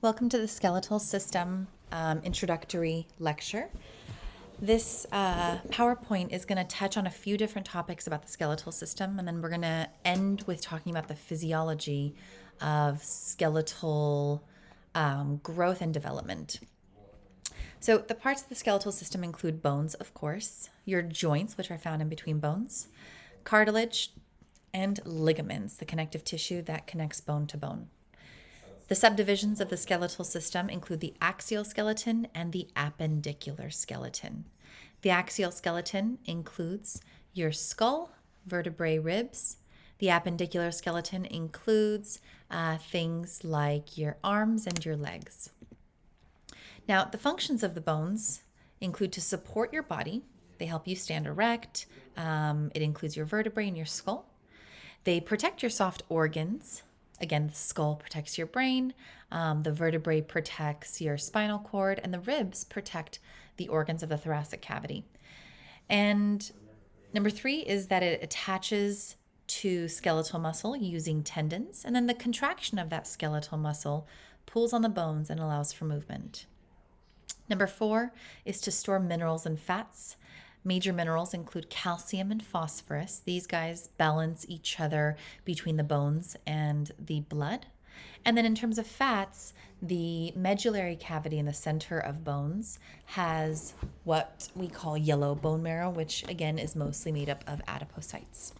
Welcome to the skeletal system introductory lecture. This PowerPoint is going to touch on a few different topics about the skeletal system, and then we're going to end with talking about the physiology of skeletal growth and development. So the parts of the skeletal system include bones, of course, your joints, which are found in between bones, cartilage, and ligaments, the connective tissue that connects bone to bone. The subdivisions of the skeletal system include the axial skeleton and the appendicular skeleton. The axial skeleton includes your skull, vertebrae, ribs. The appendicular skeleton includes things like your arms and your legs. Now, the functions of the bones include to support your body. They help you stand erect. It includes your vertebrae and your skull. They protect your soft organs. Again, the skull protects your brain, the vertebrae protects your spinal cord, and the ribs protect the organs of the thoracic cavity. And number 3 is that it attaches to skeletal muscle using tendons, and then the contraction of that skeletal muscle pulls on the bones and allows for movement. Number 4 is to store minerals and fats. Major minerals include calcium and phosphorus. These guys balance each other between the bones and the blood. And then in terms of fats, the medullary cavity in the center of bones has what we call yellow bone marrow, which again is mostly made up of adipocytes.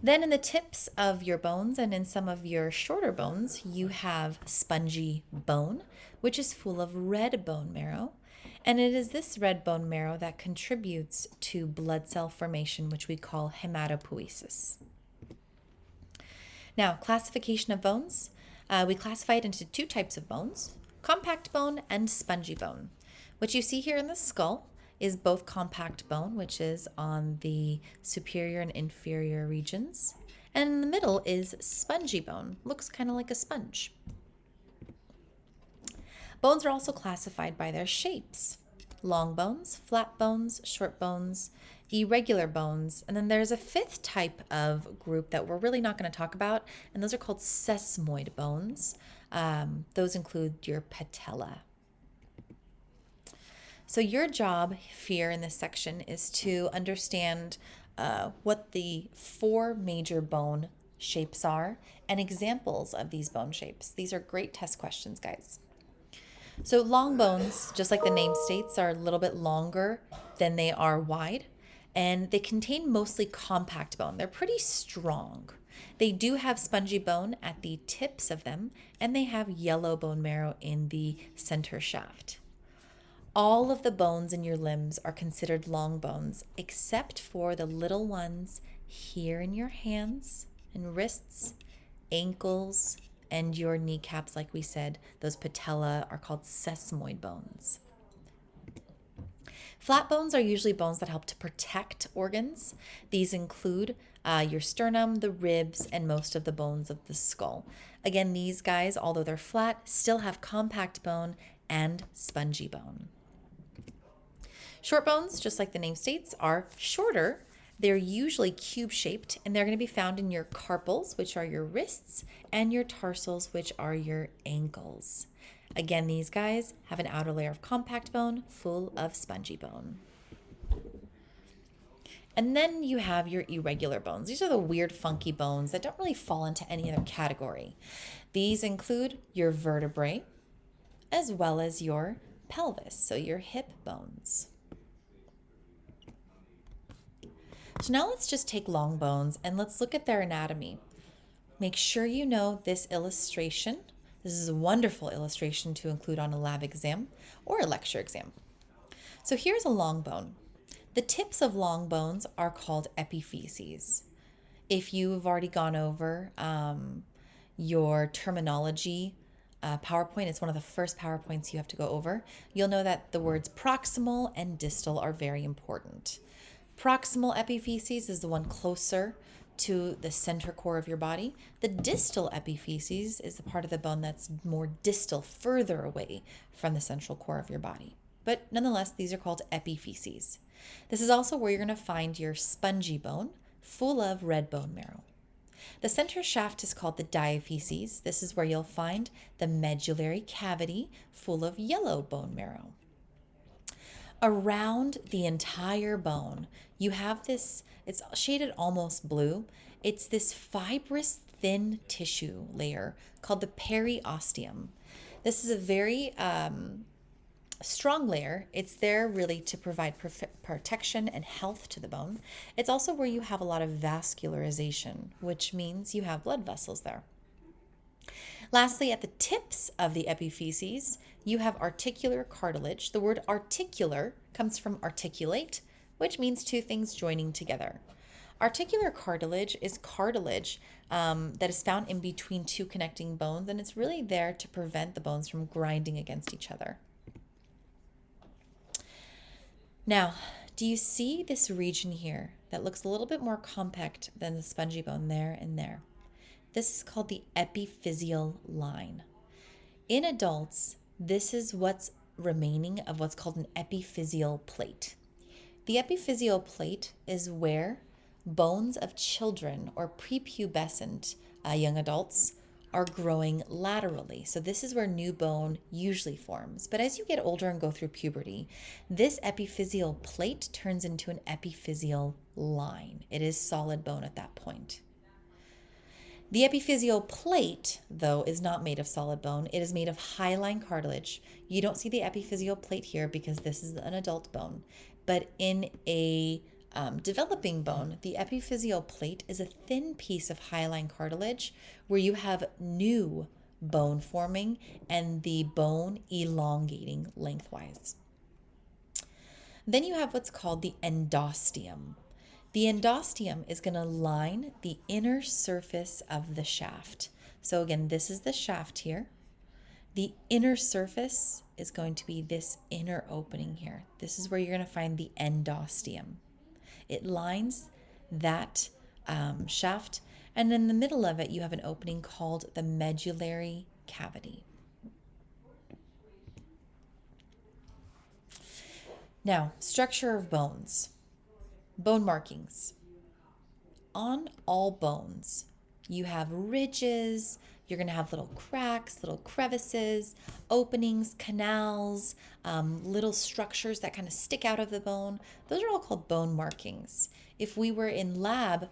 Then in the tips of your bones and in some of your shorter bones, you have spongy bone, which is full of red bone marrow. And it is this red bone marrow that contributes to blood cell formation, which we call hematopoiesis. Now, classification of bones. We classify it into 2 types of bones, compact bone and spongy bone. What you see here in the skull is both compact bone, which is on the superior and inferior regions. And in the middle is spongy bone. Looks kind of like a sponge. Bones are also classified by their shapes. Long bones, flat bones, short bones, irregular bones, and then there's a 5th type of group that we're really not going to talk about, and those are called sesamoid bones. Those include your patella. So your job here in this section is to understand what the 4 major bone shapes are and examples of these bone shapes. These are great test questions, guys. So long bones, just like the name states, are a little bit longer than they are wide, and they contain mostly compact bone. They're pretty strong. They do have spongy bone at the tips of them, and they have yellow bone marrow in the center shaft. All of the bones in your limbs are considered long bones, except for the little ones here in your hands and wrists, ankles, and your kneecaps. Like we said, those patella are called sesamoid bones. Flat bones are usually bones that help to protect organs. These include your sternum, the ribs, and most of the bones of the skull. Again, these guys, although they're flat, still have compact bone and spongy bone. Short bones, just like the name states, are shorter. They're usually cube-shaped, and they're going to be found in your carpals, which are your wrists, and your tarsals, which are your ankles. Again, these guys have an outer layer of compact bone full of spongy bone. And then you have your irregular bones. These are the weird, funky bones that don't really fall into any other category. These include your vertebrae, as well as your pelvis, so your hip bones. So now let's just take long bones and let's look at their anatomy. Make sure you know this illustration. This is a wonderful illustration to include on a lab exam or a lecture exam. So here's a long bone. The tips of long bones are called epiphyses. If you've already gone over your terminology PowerPoint, it's one of the first PowerPoints you have to go over, you'll know that the words proximal and distal are very important. Proximal epiphyses is the one closer to the center core of your body. The distal epiphyses is the part of the bone that's more distal, further away from the central core of your body. But nonetheless, these are called epiphyses. This is also where you're going to find your spongy bone, full of red bone marrow. The center shaft is called the diaphysis. This is where you'll find the medullary cavity full of yellow bone marrow. Around the entire bone, you have this, it's shaded almost blue. It's this fibrous, thin tissue layer called the periosteum. This is a very strong layer. It's there really to provide protection and health to the bone. It's also where you have a lot of vascularization, which means you have blood vessels there. Lastly, at the tips of the epiphyses, you have articular cartilage. The word articular comes from articulate, which means two things joining together. Articular cartilage is cartilage that is found in between two connecting bones, and it's really there to prevent the bones from grinding against each other. Now, do you see this region here that looks a little bit more compact than the spongy bone there and there? This is called the epiphyseal line. In adults, this is what's remaining of what's called an epiphyseal plate. The epiphyseal plate is where bones of children or prepubescent young adults are growing laterally. So this is where new bone usually forms. But as you get older and go through puberty, this epiphyseal plate turns into an epiphyseal line. It is solid bone at that point. The epiphyseal plate, though, is not made of solid bone. It is made of hyaline cartilage. You don't see the epiphyseal plate here because this is an adult bone. But in a developing bone, the epiphyseal plate is a thin piece of hyaline cartilage where you have new bone forming and the bone elongating lengthwise. Then you have what's called the endosteum. The endosteum is going to line the inner surface of the shaft. So again, this is the shaft here. The inner surface is going to be this inner opening here. This is where you're going to find the endosteum. It lines that shaft, and in the middle of it, you have an opening called the medullary cavity. Now, structure of bones. Bone markings. On all bones, you have ridges, you're going to have little cracks, little crevices, openings, canals, little structures that kind of stick out of the bone. Those are all called bone markings. If we were in lab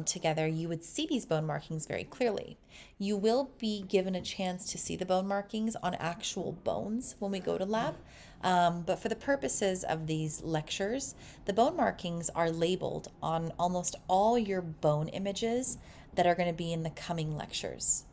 together, you would see these bone markings very clearly. You will be given a chance to see the bone markings on actual bones when we go to lab. But for the purposes of these lectures, the bone markings are labeled on almost all your bone images that are going to be in the coming lectures.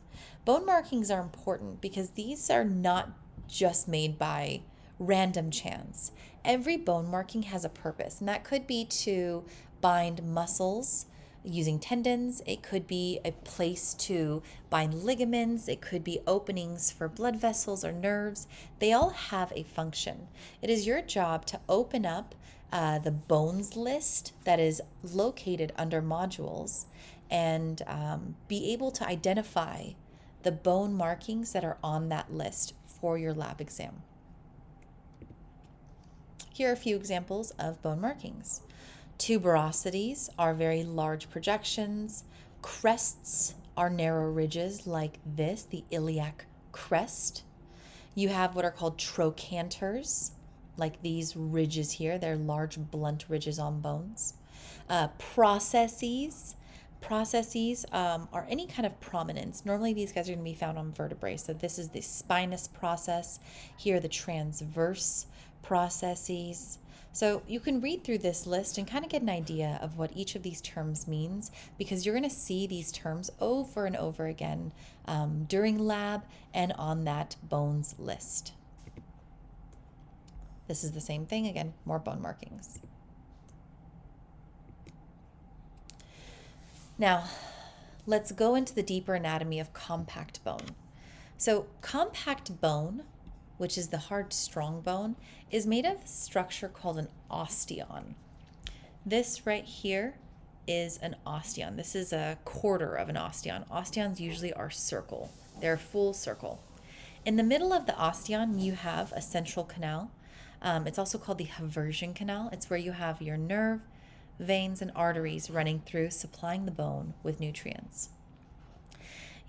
Bone markings are important because these are not just made by random chance. Every bone marking has a purpose, and that could be to bind muscles using tendons. It could be a place to bind ligaments. It could be openings for blood vessels or nerves. They all have a function. It is your job to open up the bones list that is located under modules and be able to identify the bone markings that are on that list for your lab exam. Here are a few examples of bone markings. Tuberosities are very large projections. Crests are narrow ridges like this, the iliac crest. You have what are called trochanters, like these ridges here. They're large, blunt ridges on bones. Processes are any kind of prominence. Normally these guys are going to be found on vertebrae. So this is the spinous process. Here are the transverse processes. So you can read through this list and kind of get an idea of what each of these terms means, because you're going to see these terms over and over again during lab and on that bones list. This is the same thing. Again, more bone markings. Now, let's go into the deeper anatomy of compact bone. So compact bone, which is the hard, strong bone, is made of a structure called an osteon. This right here is an osteon. This is a quarter of an osteon. Osteons usually are circle. They're full circle. In the middle of the osteon, you have a central canal. It's also called the haversian canal. It's where you have your nerve, veins and arteries running through, supplying the bone with nutrients.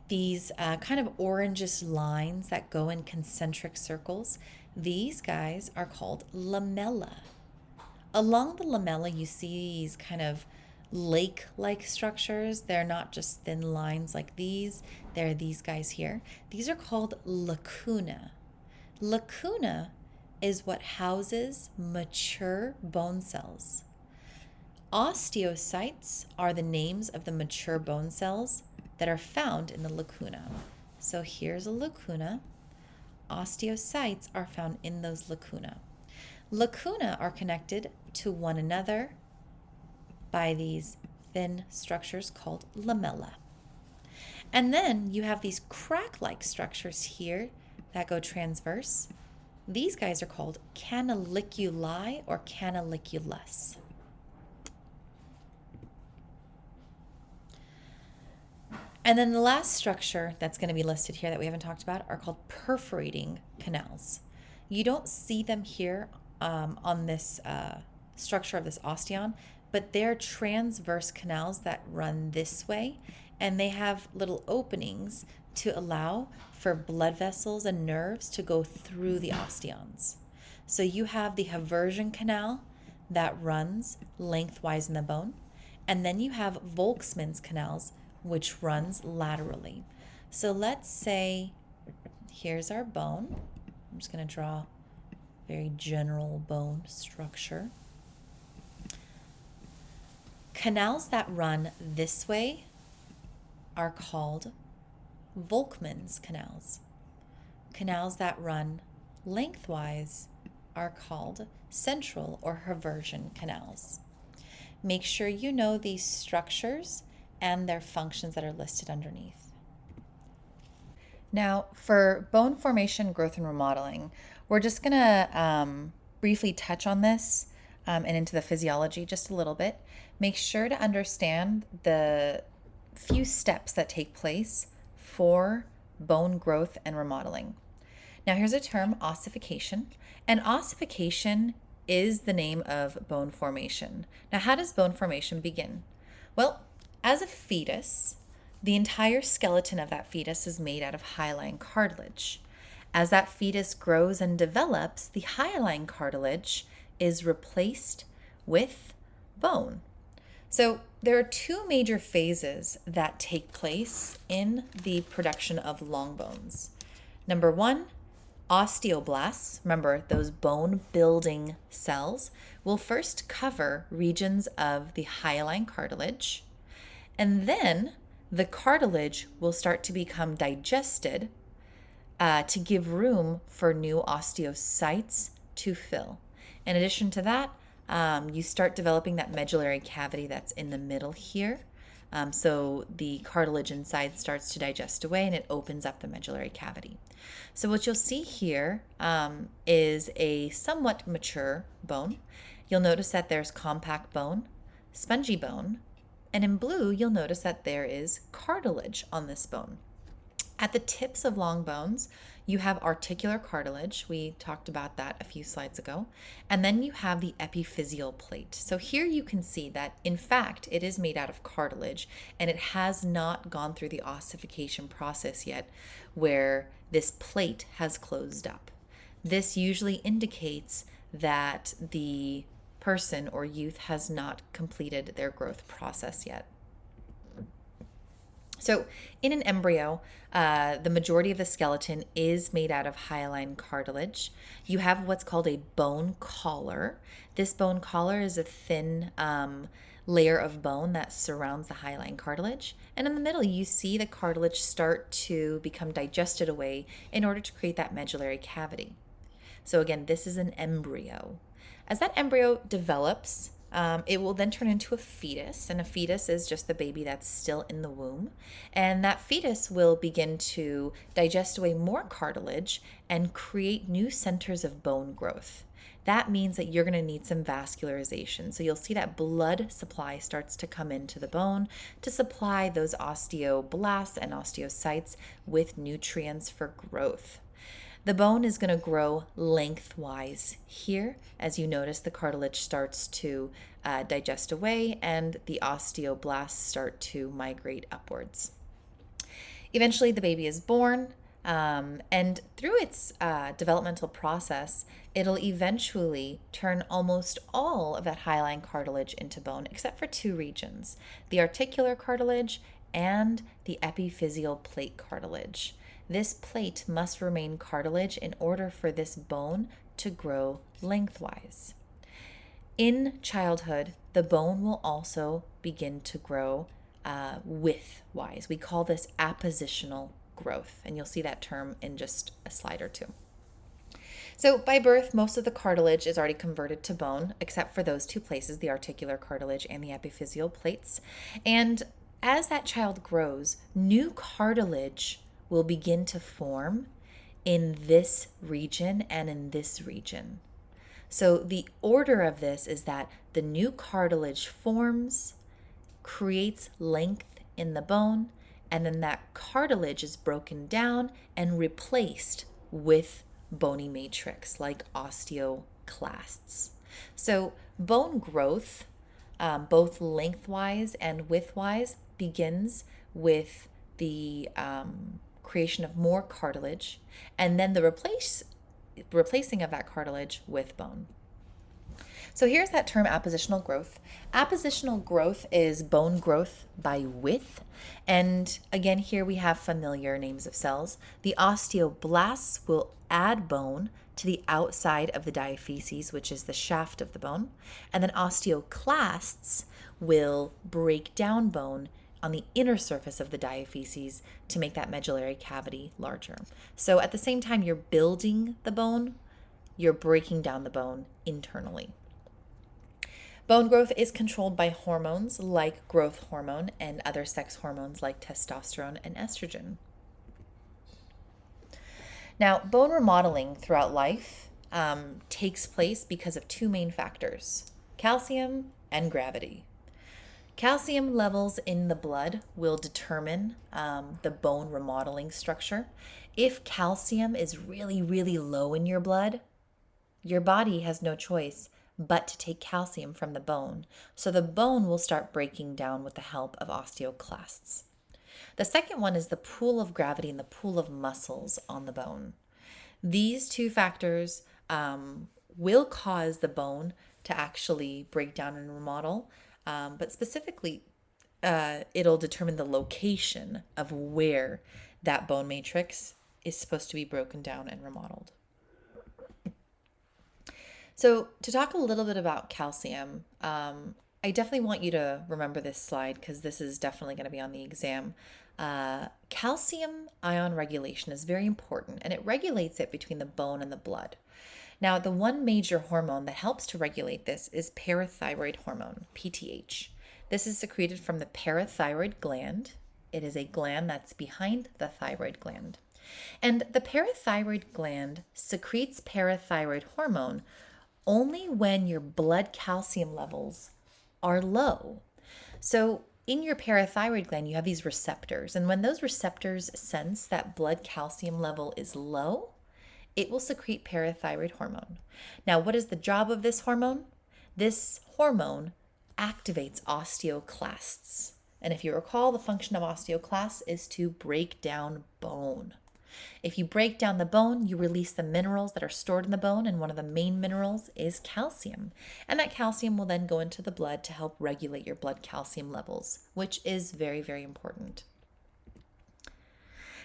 These kind of orangish lines that go in concentric circles, these guys are called lamella. Along the lamella, you see these kind of lake-like structures. They're not just thin lines like these. They're these guys here. These are called lacunae. Lacunae is what houses mature bone cells. Osteocytes are the names of the mature bone cells that are found in the lacuna. So here's a lacuna. Osteocytes are found in those lacuna. Lacunae are connected to one another by these thin structures called lamella. And then you have these crack-like structures here that go transverse. These guys are called canaliculi or canaliculus. And then the last structure that's going to be listed here that we haven't talked about are called perforating canals. You don't see them here on this structure of this osteon, but they're transverse canals that run this way, and they have little openings to allow for blood vessels and nerves to go through the osteons. So you have the haversian canal that runs lengthwise in the bone, and then you have Volkmann's canals, which runs laterally. So let's say here's our bone. I'm just going to draw a very general bone structure. Canals that run this way are called Volkmann's canals. Canals that run lengthwise are called central or haversian canals. Make sure you know these structures and their functions that are listed underneath. Now, for bone formation, growth, and remodeling, we're just going to briefly touch on this and into the physiology just a little bit. Make sure to understand the few steps that take place for bone growth and remodeling. Now, here's a term, ossification, and ossification is the name of bone formation. Now, how does bone formation begin? Well, as a fetus, the entire skeleton of that fetus is made out of hyaline cartilage. As that fetus grows and develops, the hyaline cartilage is replaced with bone. So there are two major phases that take place in the production of long bones. Number one, osteoblasts, remember those bone building cells, will first cover regions of the hyaline cartilage, and then the cartilage will start to become digested to give room for new osteocytes to fill. In addition to that, you start developing that medullary cavity that's in the middle here. So the cartilage inside starts to digest away and it opens up the medullary cavity. So what you'll see here is a somewhat mature bone. You'll notice that there's compact bone, spongy bone, and in blue, you'll notice that there is cartilage on this bone. At the tips of long bones, you have articular cartilage. We talked about that a few slides ago. And then you have the epiphyseal plate. So here you can see that, in fact, it is made out of cartilage and it has not gone through the ossification process yet where this plate has closed up. This usually indicates that the person or youth has not completed their growth process yet. So in an embryo, the majority of the skeleton is made out of hyaline cartilage. You have what's called a bone collar. This bone collar is a thin layer of bone that surrounds the hyaline cartilage. And in the middle, you see the cartilage start to become digested away in order to create that medullary cavity. So again, this is an embryo. As that embryo develops, it will then turn into a fetus, and a fetus is just the baby that's still in the womb. And that fetus will begin to digest away more cartilage and create new centers of bone growth. That means that you're going to need some vascularization. So you'll see that blood supply starts to come into the bone to supply those osteoblasts and osteocytes with nutrients for growth. The bone is going to grow lengthwise here. As you notice, the cartilage starts to digest away and the osteoblasts start to migrate upwards. Eventually, the baby is born, and through its developmental process, it'll eventually turn almost all of that hyaline cartilage into bone, except for two regions, the articular cartilage and the epiphyseal plate cartilage. This plate must remain cartilage in order for this bone to grow lengthwise. In childhood, the bone will also begin to grow widthwise. We call this appositional growth, and you'll see that term in just a slide or two. So by birth, most of the cartilage is already converted to bone, except for those two places, the articular cartilage and the epiphyseal plates. And as that child grows, new cartilage will begin to form in this region and in this region. So the order of this is that the new cartilage forms, creates length in the bone, and then that cartilage is broken down and replaced with bony matrix like osteoclasts. So bone growth, both lengthwise and widthwise, begins with the creation of more cartilage and then the replacing of that cartilage with bone. So here's that term appositional growth. Appositional growth is bone growth by width. And again, here we have familiar names of cells. The osteoblasts will add bone to the outside of the diaphysis, which is the shaft of the bone. And then osteoclasts will break down bone on the inner surface of the diaphysis to make that medullary cavity larger. So at the same time you're building the bone, you're breaking down the bone internally. Bone growth is controlled by hormones like growth hormone and other sex hormones like testosterone and estrogen. Now, bone remodeling throughout life takes place because of two main factors, calcium and gravity. Calcium levels in the blood will determine the bone remodeling structure. If calcium is really, really low in your blood, your body has no choice but to take calcium from the bone. So the bone will start breaking down with the help of osteoclasts. The second one is the pull of gravity and the pull of muscles on the bone. These two factors will cause the bone to actually break down and remodel, but specifically, it'll determine the location of where that bone matrix is supposed to be broken down and remodeled. So to talk a little bit about calcium, I definitely want you to remember this slide because this is definitely going to be on the exam. Calcium ion regulation is very important, and it regulates it between the bone and the blood. Now, the one major hormone that helps to regulate this is parathyroid hormone, PTH. This is secreted from the parathyroid gland. It is a gland that's behind the thyroid gland. And the parathyroid gland secretes parathyroid hormone only when your blood calcium levels are low. So in your parathyroid gland, you have these receptors. And when those receptors sense that blood calcium level is low, it will secrete parathyroid hormone. Now, what is the job of this hormone? This hormone activates osteoclasts. And if you recall, the function of osteoclasts is to break down bone. If you break down the bone, you release the minerals that are stored in the bone, and one of the main minerals is calcium. And that calcium will then go into the blood to help regulate your blood calcium levels, which is very, very important.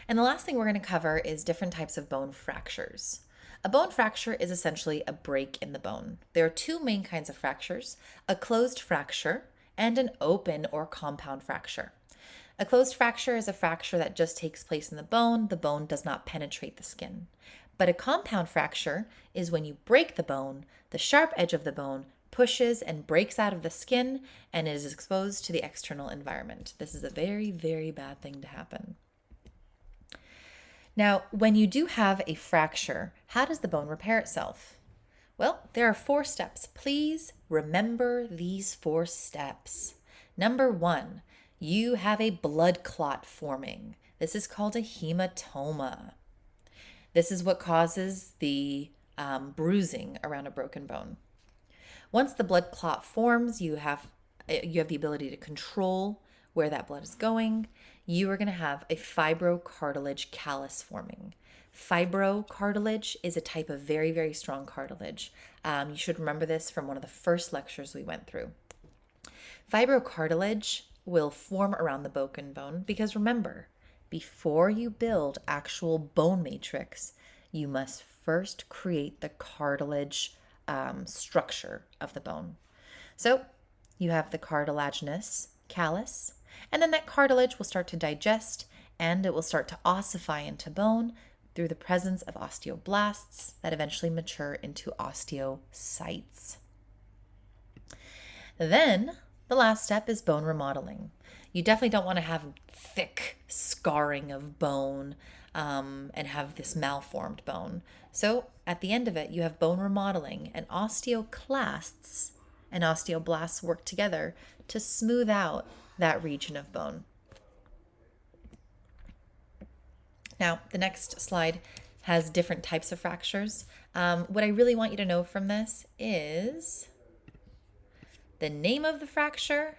And the last thing we're going to cover is different types of bone fractures. A bone fracture is essentially a break in the bone. There are two main kinds of fractures, a closed fracture and an open or compound fracture. A closed fracture is a fracture that just takes place in the bone does not penetrate the skin. But a compound fracture is when you break the sharp edge of the bone pushes and breaks out of the skin and is exposed to the external environment. This is a very, very bad thing to happen. Now, when you do have a fracture, how does the bone repair itself? Well, there are 4 steps. Please remember these 4 steps. Number 1, you have a blood clot forming. This is called a hematoma. This is what causes the bruising around a broken bone. Once the blood clot forms, you have the ability to control where that blood is going. You are going to have a fibrocartilage callus forming. Fibrocartilage is a type of very, very strong cartilage. You should remember this from one of the first lectures we went through. Fibrocartilage will form around the broken bone because remember, before you build actual bone matrix, you must first create the cartilage structure of the bone. So you have the cartilaginous callus, and then that cartilage will start to digest and it will start to ossify into bone through the presence of osteoblasts that eventually mature into osteocytes. Then the last step is bone remodeling. You definitely don't want to have thick scarring of bone and have this malformed bone. So at the end of it, you have bone remodeling, and osteoclasts and osteoblasts work together to smooth out that region of bone. Now, the next slide has different types of fractures. What I really want you to know from this is the name of the fracture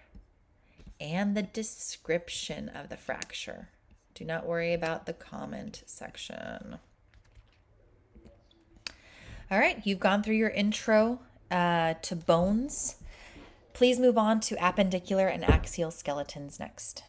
and the description of the fracture. Do not worry about the comment section. All right, you've gone through your intro to bones. Please move on to appendicular and axial skeletons next.